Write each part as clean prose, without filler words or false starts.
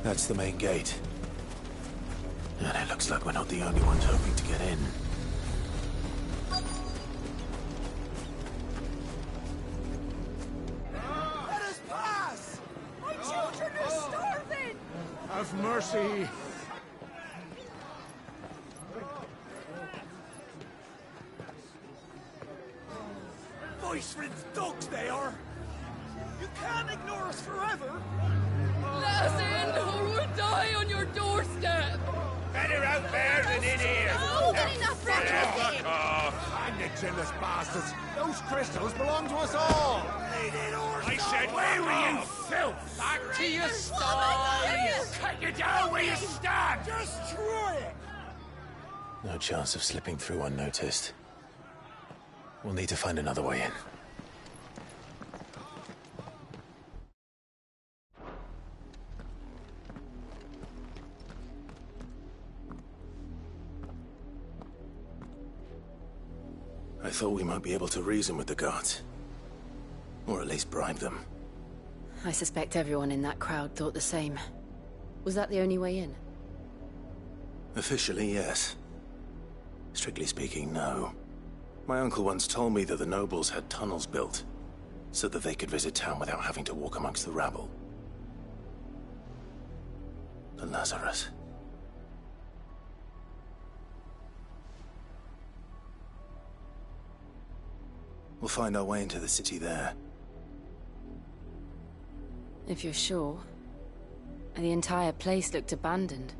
That's the main gate. And it looks like we're not the only ones hoping to get in. Let us pass! My children are starving! Have mercy! Voice-rinsed dogs they are! You can't ignore us forever! Let us in, or we'll die on your doorstep! Better out there than in here! Oh, get enough for Fuck off! And the jealous bastards! Those crystals belong to us all! I said, where were you, filth? Back to your sties! Cut you down where you stand! Just try it! No chance of slipping through unnoticed. We'll need to find another way in. I thought we might be able to reason with the guards. Or at least bribe them. I suspect everyone in that crowd thought the same. Was that the only way in? Officially, yes. Strictly speaking, no. My uncle once told me that the nobles had tunnels built, so that they could visit town without having to walk amongst the rabble. The Lazarus. We'll find our way into the city there. If you're sure. The entire place looked abandoned.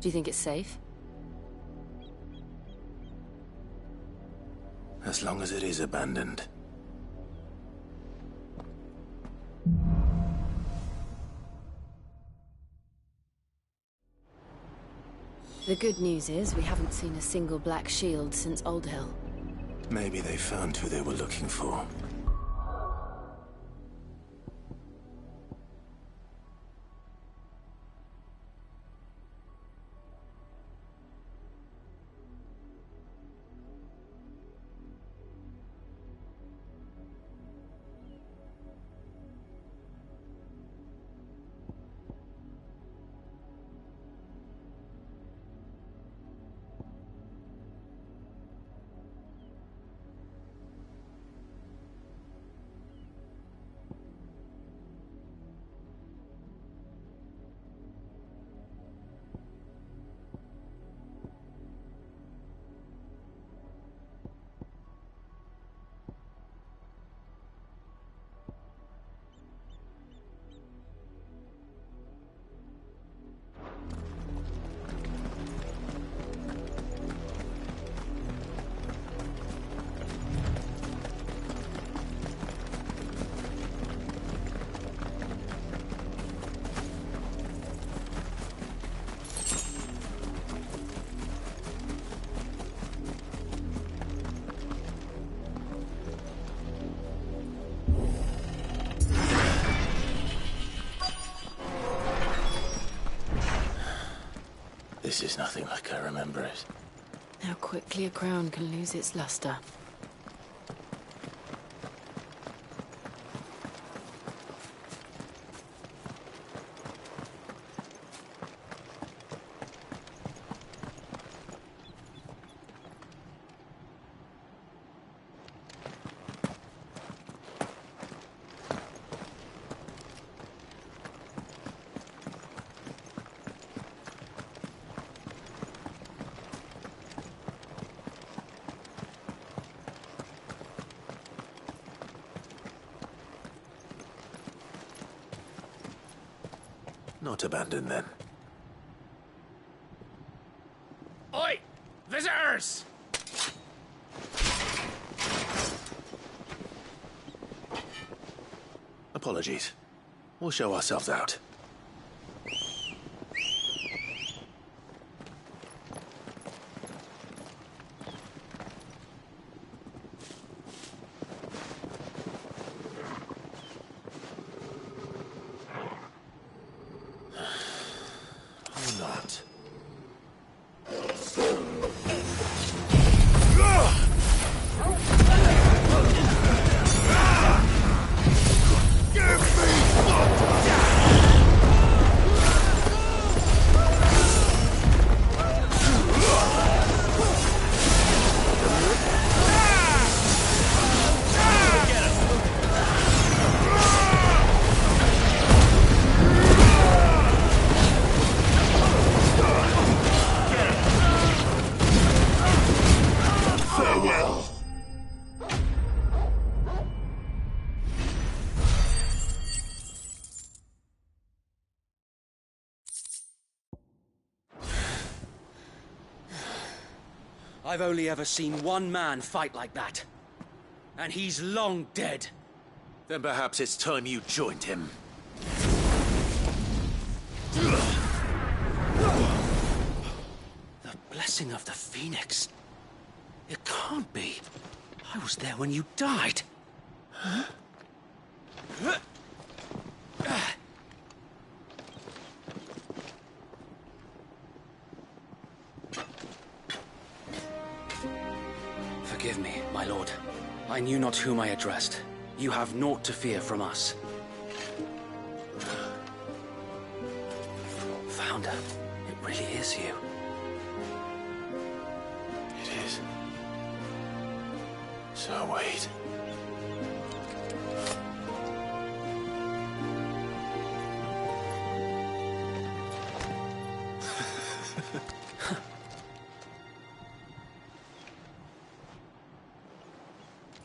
Do you think it's safe? As long as it is abandoned. The good news is we haven't seen a single black shield since Old Hill. Maybe they found who they were looking for. This is nothing like I remember it. How quickly a crown can lose its luster. Not abandoned, then. Oi! Visitors! Apologies. We'll show ourselves out. Not. Give me I've only ever seen one man fight like that. And he's long dead. Then perhaps it's time you joined him. The blessing of the Phoenix. It can't be. I was there when you died. Huh? Forgive me, my lord. I knew not whom I addressed. You have naught to fear from us. Founder, it really is you. It is. So wait.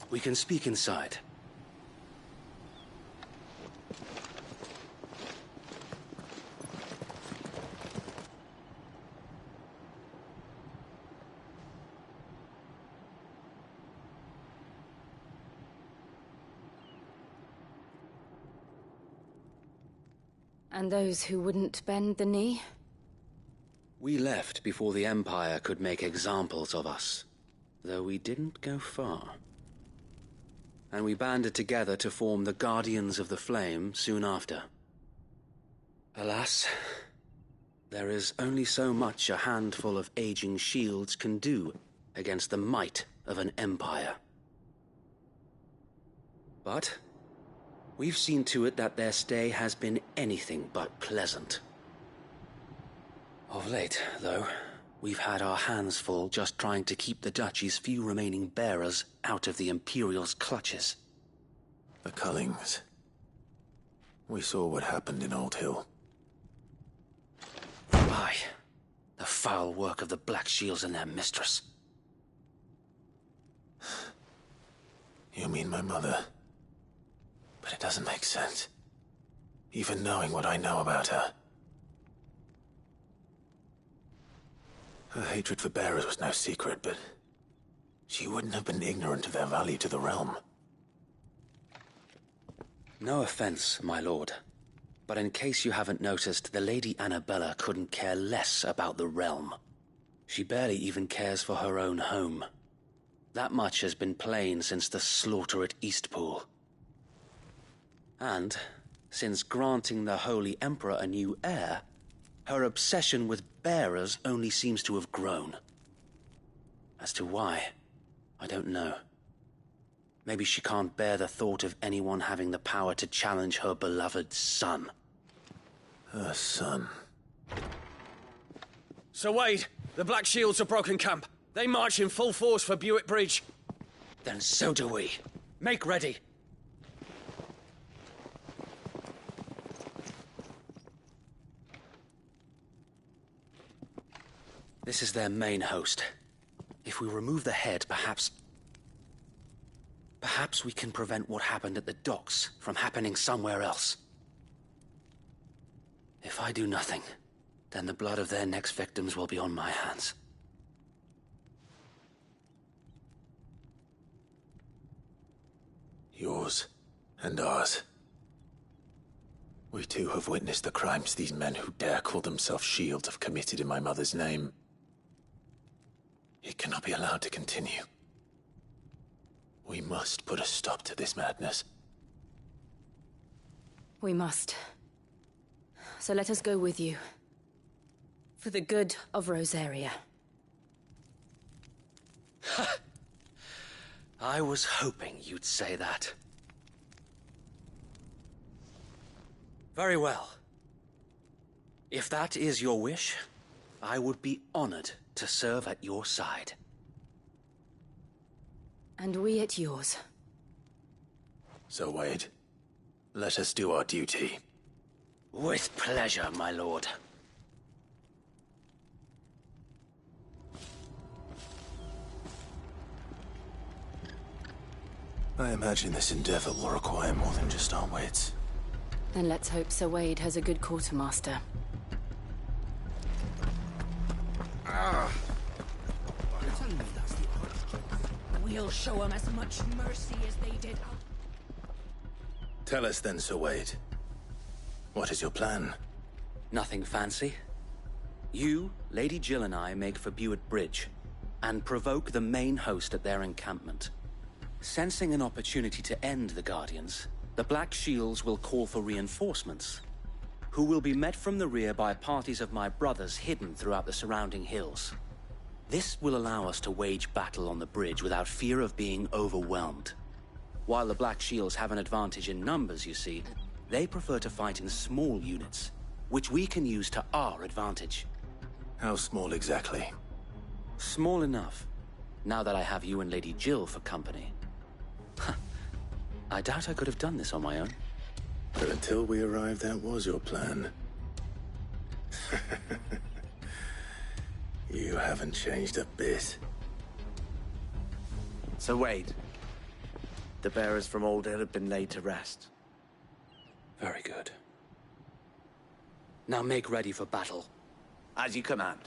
We can speak inside. And those who wouldn't bend the knee? We left before the Empire could make examples of us, though we didn't go far. And we banded together to form the Guardians of the Flame soon after. Alas, there is only so much a handful of aging shields can do against the might of an empire. But we've seen to it that their stay has been anything but pleasant. Of late, though, we've had our hands full just trying to keep the Duchy's few remaining bearers out of the Imperial's clutches. The Cullings. We saw what happened in Old Hill. Aye. The foul work of the Black Shields and their mistress. You mean my mother? But it doesn't make sense. Even knowing what I know about her. Her hatred for bearers was no secret, but she wouldn't have been ignorant of their value to the realm. No offense, my lord. But in case you haven't noticed, the Lady Annabella couldn't care less about the realm. She barely even cares for her own home. That much has been plain since the slaughter at Eastpool. And, since granting the Holy Emperor a new heir, her obsession with bearers only seems to have grown. As to why, I don't know. Maybe she can't bear the thought of anyone having the power to challenge her beloved son. Her son. Sir Wade, the Black Shields have broken camp. They march in full force for Buick Bridge. Then so do we. Make ready. This is their main host. If we remove the head, perhaps we can prevent what happened at the docks from happening somewhere else. If I do nothing, then the blood of their next victims will be on my hands. Yours and ours. We too have witnessed the crimes these men who dare call themselves Shields have committed in my mother's name. It cannot be allowed to continue. We must put a stop to this madness. We must. So let us go with you. For the good of Rosaria. I was hoping you'd say that. Very well. If that is your wish, I would be honored to serve at your side. And we at yours. So, Wade, let us do our duty. With pleasure, my lord. I imagine this endeavor will require more than just our wits. Then let's hope Sir Wade has a good quartermaster. You're telling me that? he'll show him as much mercy as they did. Tell us then, Sir Wade. What is your plan? Nothing fancy. You, Lady Jill and I make for Buett Bridge, and provoke the main host at their encampment. Sensing an opportunity to end the Guardians, the Black Shields will call for reinforcements, who will be met from the rear by parties of my brothers hidden throughout the surrounding hills. This will allow us to wage battle on the bridge without fear of being overwhelmed. While the Black Shields have an advantage in numbers, you see, they prefer to fight in small units, which we can use to our advantage. How small exactly? Small enough, now that I have you and Lady Jill for company. I doubt I could have done this on my own. But until we arrived, that was your plan. You haven't changed a bit. So Wade, the bearers from Old Hill have been laid to rest. Very good. Now make ready for battle. As you command.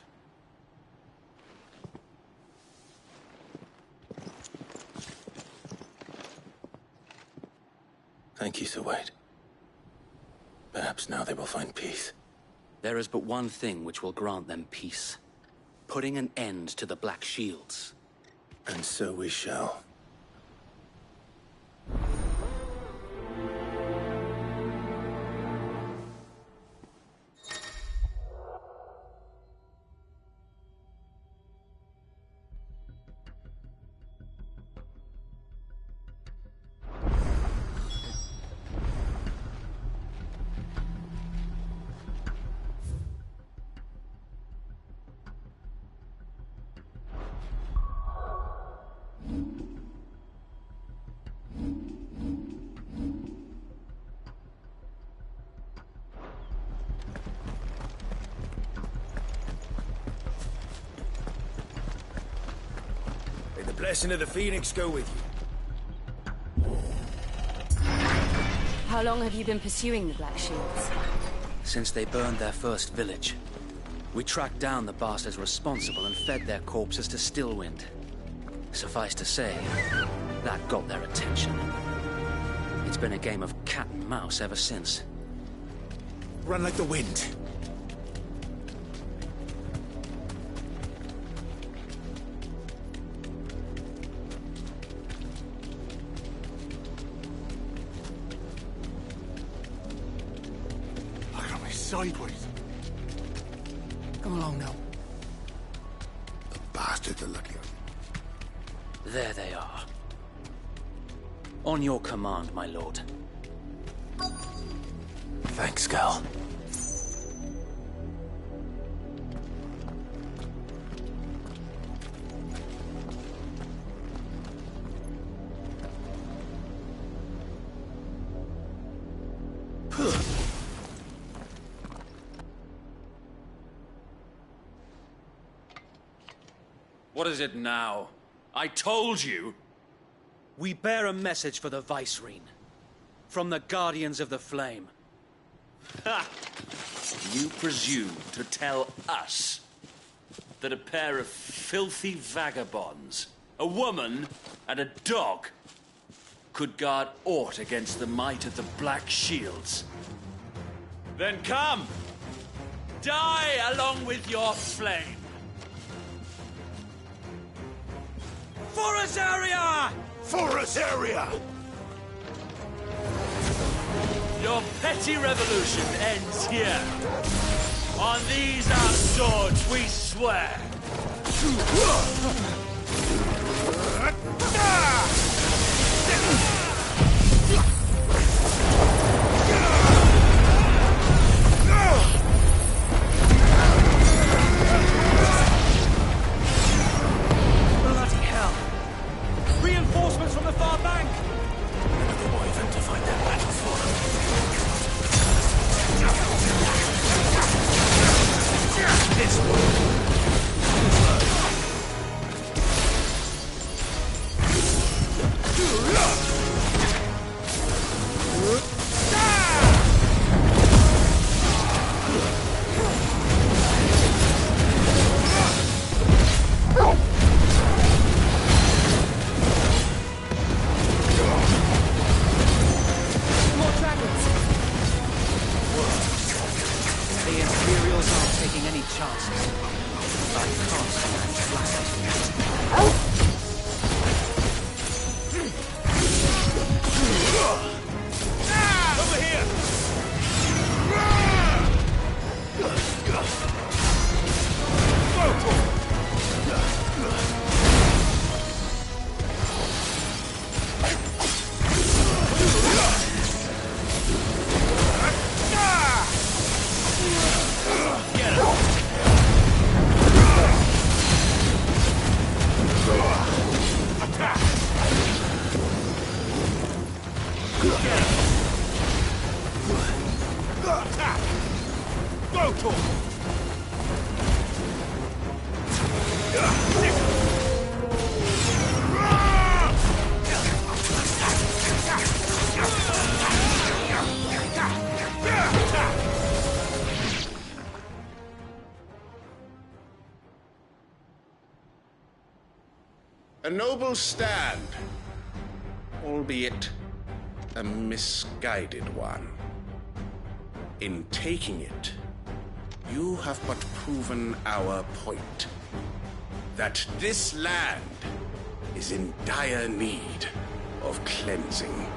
Thank you, Sir Wade. Perhaps now they will find peace. There is but one thing which will grant them peace. Putting an end to the Black Shields. And so we shall. May the blessing of the Phoenix go with you. How long have you been pursuing the Black Shields? Since they burned their first village. We tracked down the bastards responsible and fed their corpses to Stillwind. Suffice to say, that got their attention. It's been a game of cat and mouse ever since. Run like the wind. Look at me sideways. Come along now. The bastards are lucky. There they are. On your command, my lord. Thanks, Gal. What is it now? I told you! We bear a message for the Vicereine. From the Guardians of the Flame. Ha! You presume to tell us that a pair of filthy vagabonds, a woman and a dog, could guard aught against the might of the Black Shields? Then come! Die along with your flame! For Azaria! For us area! Your petty revolution ends here. On these our swords we swear. Bloody hell! Reinforcements from the far bank! Another wyvern to fight their battle for them. This one! Attack! Go to him! A noble stand, albeit a misguided one. In taking it, you have but proven our point. That this land is in dire need of cleansing.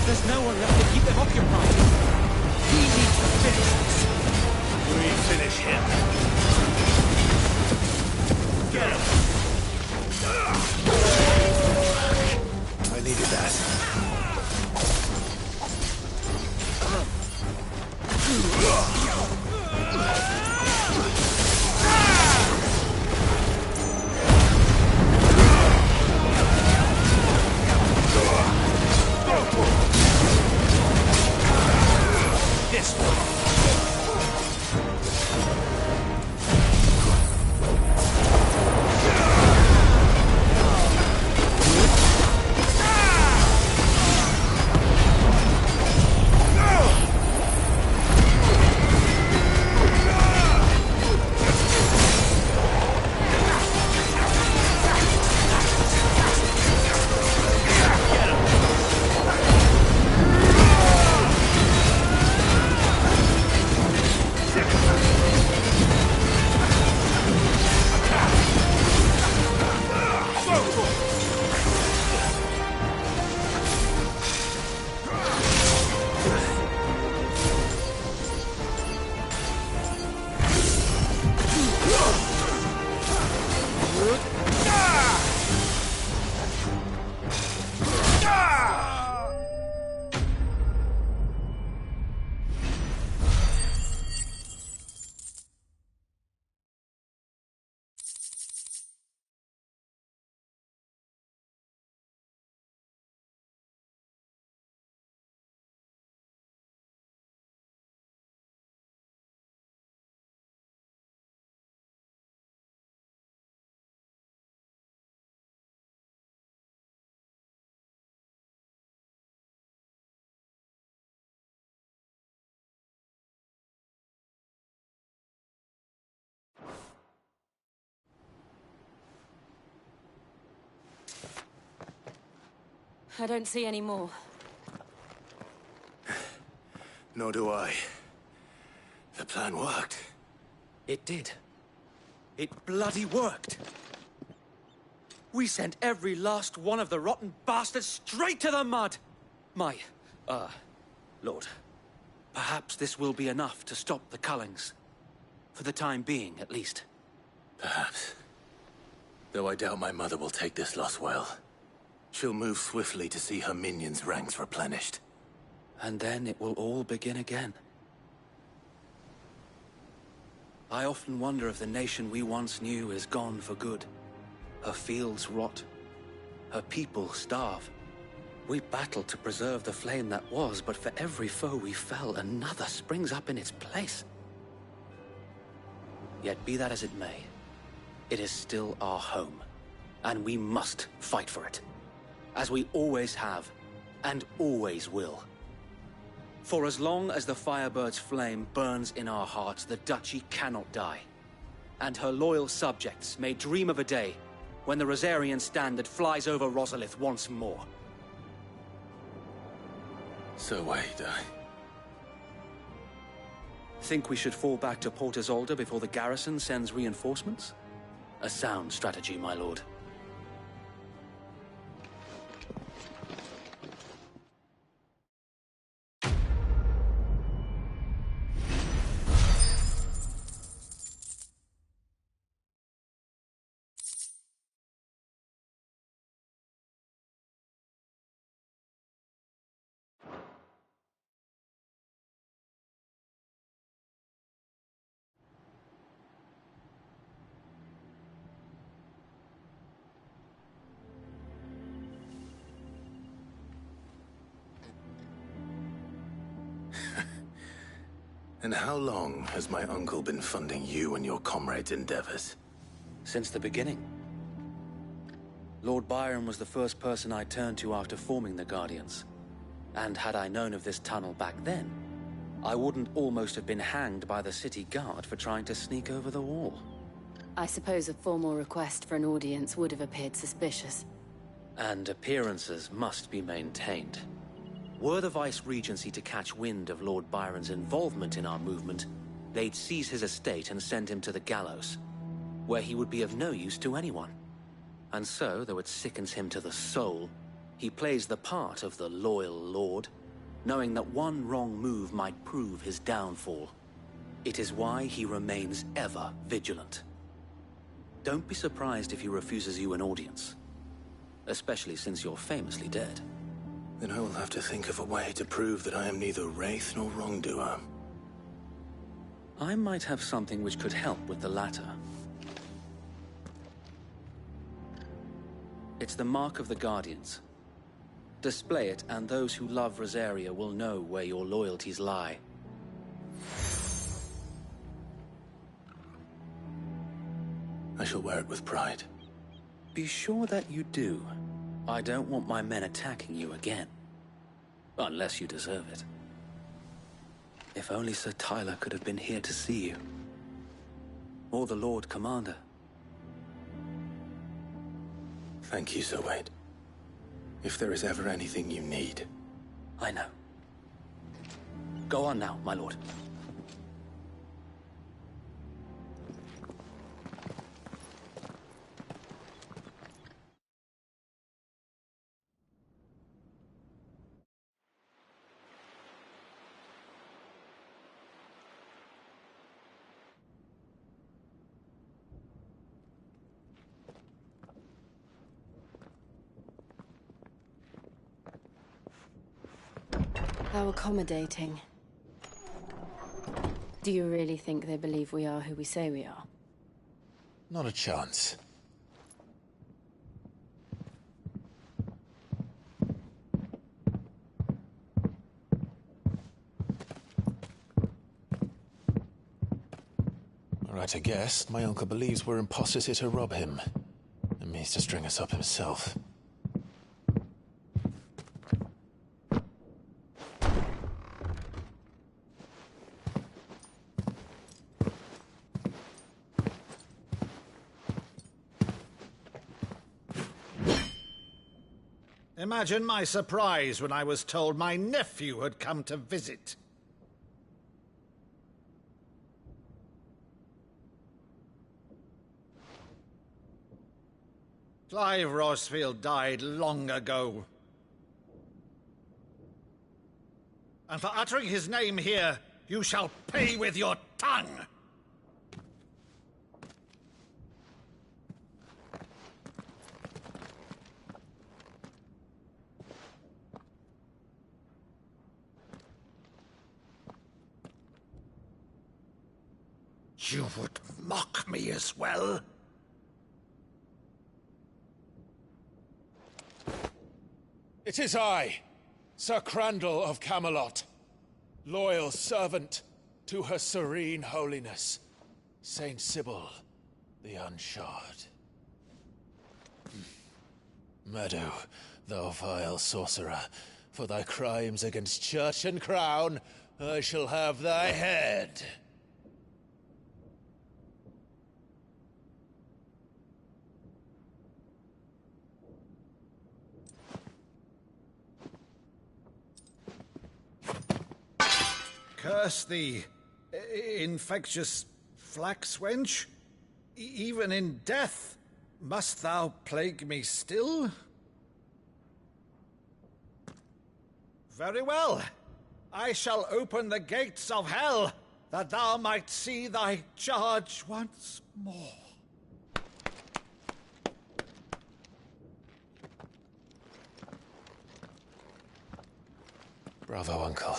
There's no one left to keep them occupied. We need to finish this. We finish him. Get him. I needed that. This one. I don't see any more. Nor do I. The plan worked. It did. It bloody worked. We sent every last one of the rotten bastards straight to the mud! Lord, perhaps this will be enough to stop the Cullings. For the time being, at least. Perhaps. Though I doubt my mother will take this loss well. She'll move swiftly to see her minions' ranks replenished. And then it will all begin again. I often wonder if the nation we once knew is gone for good. Her fields rot. Her people starve. We battled to preserve the flame that was, but for every foe we fell, another springs up in its place. Yet be that as it may, it is still our home, and we must fight for it. As we always have, and always will. For as long as the Firebird's flame burns in our hearts, the Duchy cannot die. And her loyal subjects may dream of a day when the Rosarian standard flies over Rosalith once more. So wait, Think we should fall back to Port Isolde before the garrison sends reinforcements? A sound strategy, my lord. And how long has my uncle been funding you and your comrades' endeavors? Since the beginning. Lord Byron was the first person I turned to after forming the Guardians. And had I known of this tunnel back then, I wouldn't almost have been hanged by the city guard for trying to sneak over the wall. I suppose a formal request for an audience would have appeared suspicious. And appearances must be maintained. Were the Vice-Regency to catch wind of Lord Byron's involvement in our movement, they'd seize his estate and send him to the gallows, where he would be of no use to anyone. And so, though it sickens him to the soul, he plays the part of the loyal lord, knowing that one wrong move might prove his downfall. It is why he remains ever vigilant. Don't be surprised if he refuses you an audience, especially since you're famously dead. Then I will have to think of a way to prove that I am neither wraith nor wrongdoer. I might have something which could help with the latter. It's the mark of the Guardians. Display it, and those who love Rosaria will know where your loyalties lie. I shall wear it with pride. Be sure that you do. I don't want my men attacking you again. Unless you deserve it. If only Sir Tyler could have been here to see you. Or the Lord Commander. Thank you, Sir Wade. If there is ever anything you need. I know. Go on now, my lord. How accommodating. Do you really think they believe we are who we say we are? Not a chance. Right, I guess. My uncle believes we're imposters here to rob him. And means to string us up himself. Imagine my surprise when I was told my nephew had come to visit. Clive Rosfield died long ago. And for uttering his name here, you shall pay with your tongue! You would mock me as well? It is I, Sir Crandall of Camelot, loyal servant to Her Serene Holiness, Saint Sybil the Unshod. Meadow, thou vile sorcerer, for thy crimes against church and crown, I shall have thy head. Curse thee, infectious flax wench. Even in death, must thou plague me still? Very well. I shall open the gates of hell, that thou might see thy charge once more. Bravo, Uncle.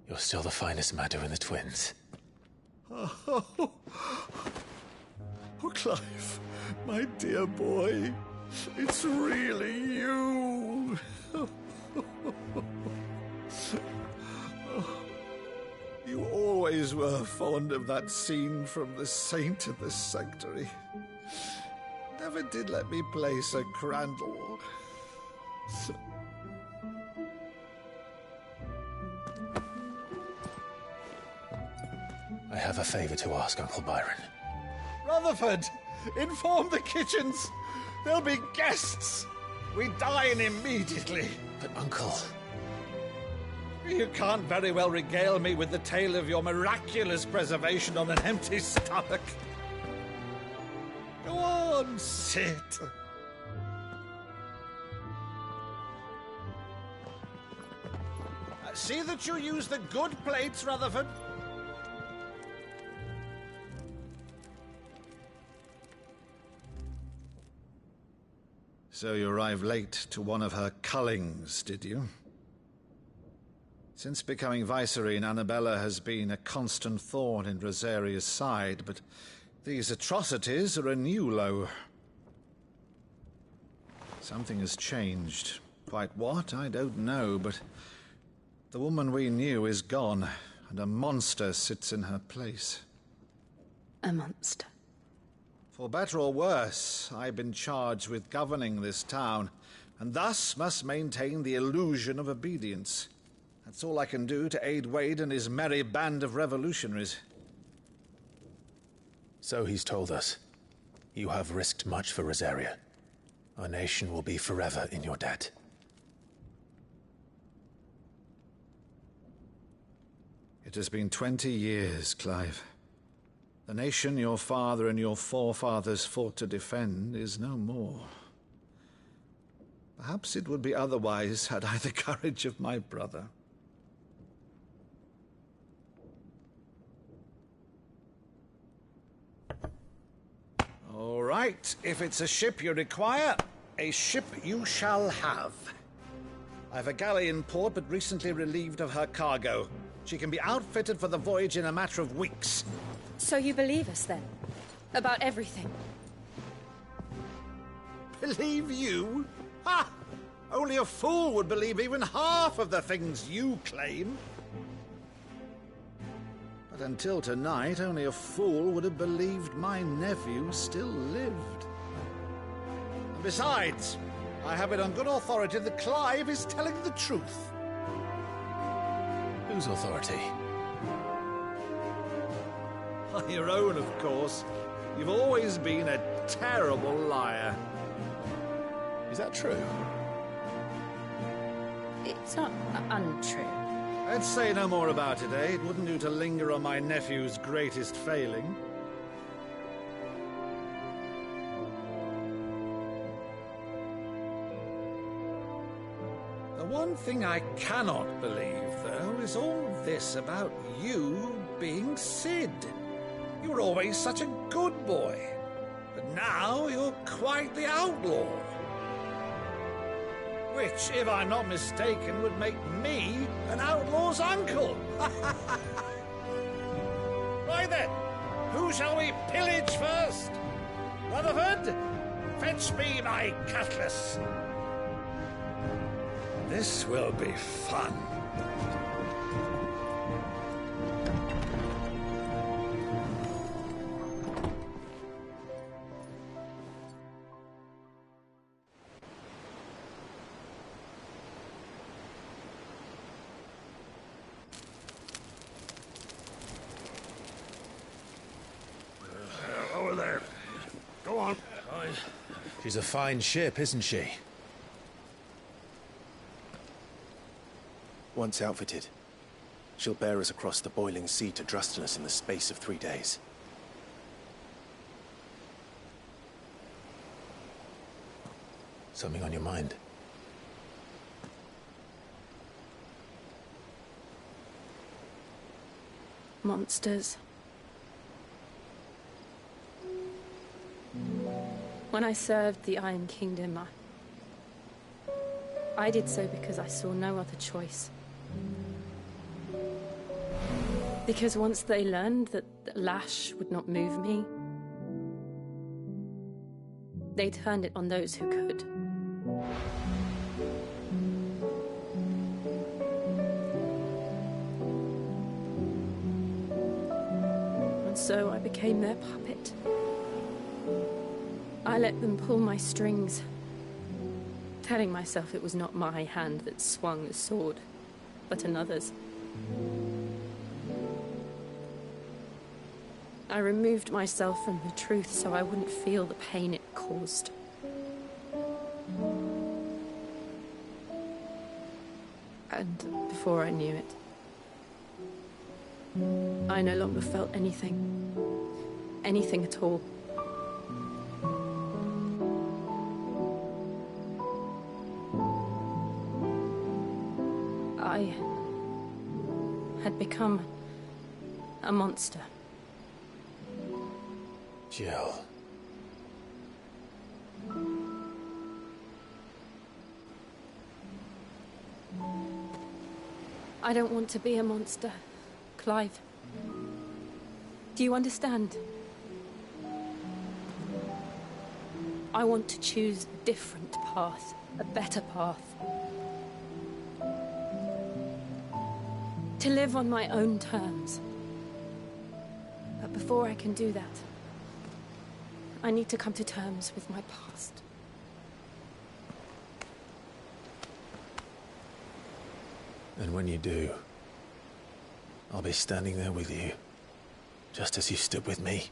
You're still the finest Meadow in the twins. Oh, Clive, my dear boy, it's really you. You always were fond of that scene from The Saint of the Sanctuary. Never did let me play Sir Crandall. I have a favor to ask, Uncle Byron. Rutherford, inform the kitchens. There'll be guests. We dine immediately. But, Uncle... You can't very well regale me with the tale of your miraculous preservation on an empty stomach. Go on, sit. See that you use the good plates, Rutherford. So you arrived late to one of her cullings, did you? Since becoming Vicereine, Annabella has been a constant thorn in Rosaria's side, but these atrocities are a new low. Something has changed. Quite what, I don't know, but the woman we knew is gone, and a monster sits in her place. A monster? For better or worse, I've been charged with governing this town, and thus must maintain the illusion of obedience. That's all I can do to aid Wade and his merry band of revolutionaries. So he's told us. You have risked much for Rosaria. Our nation will be forever in your debt. It has been 20 years, Clive. The nation your father and your forefathers fought to defend is no more. Perhaps it would be otherwise had I the courage of my brother. All right, if it's a ship you require, a ship you shall have. I've a galley in port, but recently relieved of her cargo. She can be outfitted for the voyage in a matter of weeks. So you believe us, then? About everything? Believe you? Ha! Only a fool would believe even half of the things you claim. But until tonight, only a fool would have believed my nephew still lived. And besides, I have it on good authority that Clive is telling the truth. Whose authority? Your own, of course. You've always been a terrible liar. Is that true? It's not untrue. Let's say no more about it, eh? It wouldn't do to linger on my nephew's greatest failing. one thing I cannot believe, though, is all this about you being Sid. You were always such a good boy, but now you're quite the outlaw. Which, if I'm not mistaken, would make me an outlaw's uncle. Right then, who shall we pillage first? Rutherford, fetch me my cutlass. This will be fun. Over there. Go on. She's a fine ship, isn't she? Once outfitted, she'll bear us across the boiling sea to Drustinus in the space of 3 days. Something on your mind? Monsters. When I served the Iron Kingdom, I did so because I saw no other choice. Because once they learned that the lash would not move me, they turned it on those who could. And so I became their puppet. I let them pull my strings, telling myself it was not my hand that swung the sword, but another's. I removed myself from the truth so I wouldn't feel the pain it caused. And before I knew it, I no longer felt anything. Anything at all. I had become a monster. Jill. I don't want to be a monster, Clive. Do you understand? I want to choose a different path, a better path. To live on my own terms. But before I can do that, I need to come to terms with my past. And when you do, I'll be standing there with you, just as you stood with me.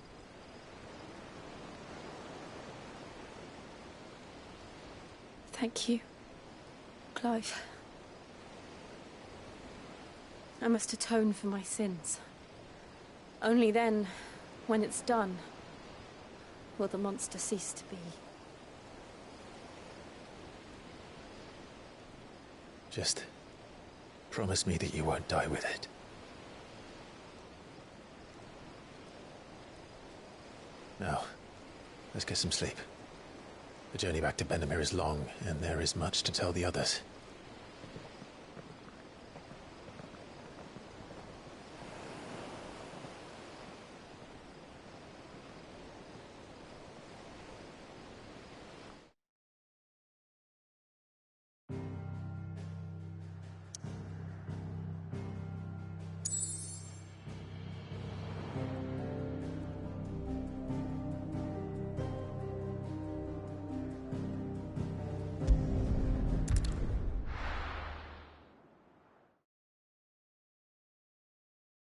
Thank you, Clive. I must atone for my sins. Only then, when it's done, will the monster cease to be. Just promise me that you won't die with it. Now, let's get some sleep. The journey back to Benamir is long, and there is much to tell the others.